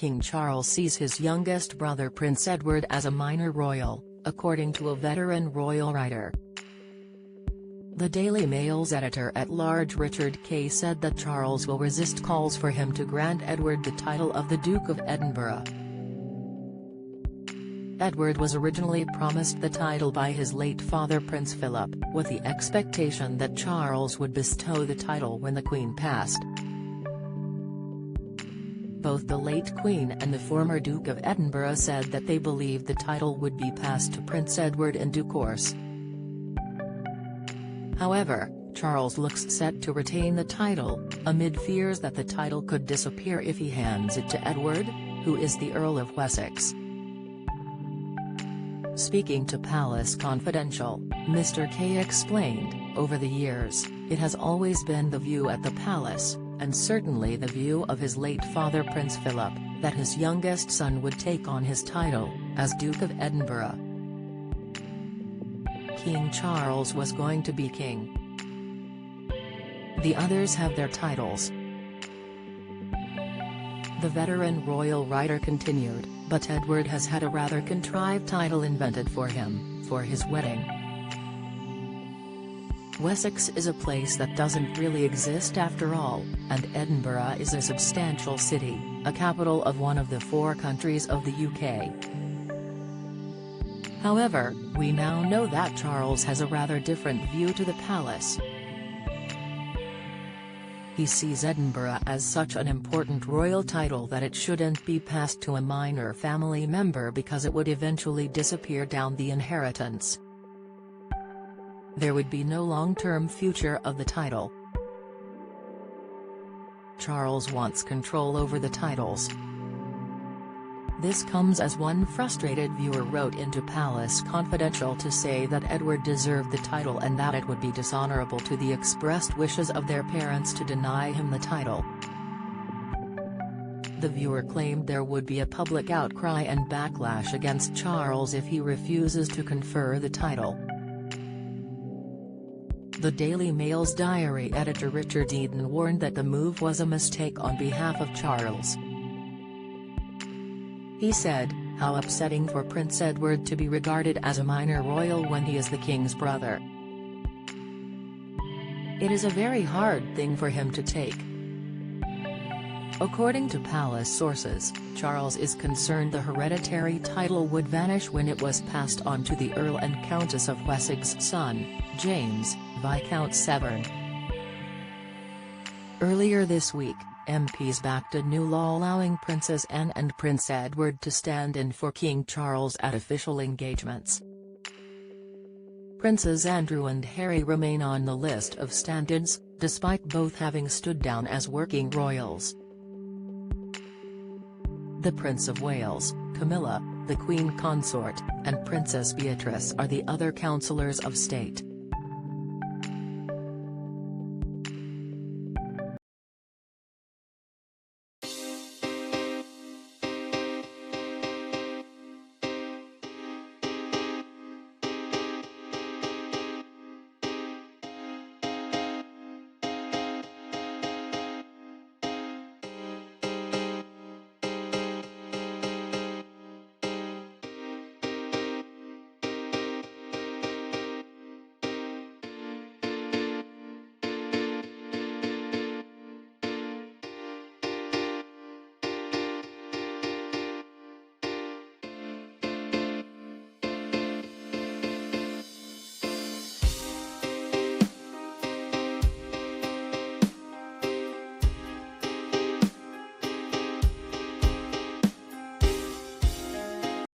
King Charles sees his youngest brother Prince Edward as a minor royal, according to a veteran royal writer. The Daily Mail's editor-at-large Richard Kay said that Charles will resist calls for him to grant Edward the title of the Duke of Edinburgh. Edward was originally promised the title by his late father Prince Philip, with the expectation that Charles would bestow the title when the Queen passed. Both the late Queen and the former Duke of Edinburgh said that they believed the title would be passed to Prince Edward in due course. However, Charles looks set to retain the title, amid fears that the title could disappear if he hands it to Edward, who is the Earl of Wessex. Speaking to Palace Confidential, Mr. Kay explained, "Over the years, it has always been the view at the palace, and certainly the view of his late father Prince Philip, that his youngest son would take on his title, as Duke of Edinburgh. King Charles was going to be king. The others have their titles." The veteran royal writer continued, "But Edward has had a rather contrived title invented for him, for his wedding. Wessex is a place that doesn't really exist after all, and Edinburgh is a substantial city, a capital of one of the 4 countries of the UK. However, we now know that Charles has a rather different view to the palace. He sees Edinburgh as such an important royal title that it shouldn't be passed to a minor family member because it would eventually disappear down the inheritance. There would be no long-term future of the title. Charles wants control over the titles." This comes as one frustrated viewer wrote into Palace Confidential to say that Edward deserved the title and that it would be dishonourable to the expressed wishes of their parents to deny him the title. The viewer claimed there would be a public outcry and backlash against Charles if he refuses to confer the title. The Daily Mail's diary editor Richard Eden warned that the move was a mistake on behalf of Charles. He said, "How upsetting for Prince Edward to be regarded as a minor royal when he is the king's brother. It is a very hard thing for him to take." According to palace sources, Charles is concerned the hereditary title would vanish when it was passed on to the Earl and Countess of Wessex's son, James, Viscount Severn. Earlier this week, MPs backed a new law allowing Princess Anne and Prince Edward to stand in for King Charles at official engagements. Princes Andrew and Harry remain on the list of stand-ins, despite both having stood down as working royals. The Prince of Wales, Camilla, the Queen Consort, and Princess Beatrice are the other councillors of state.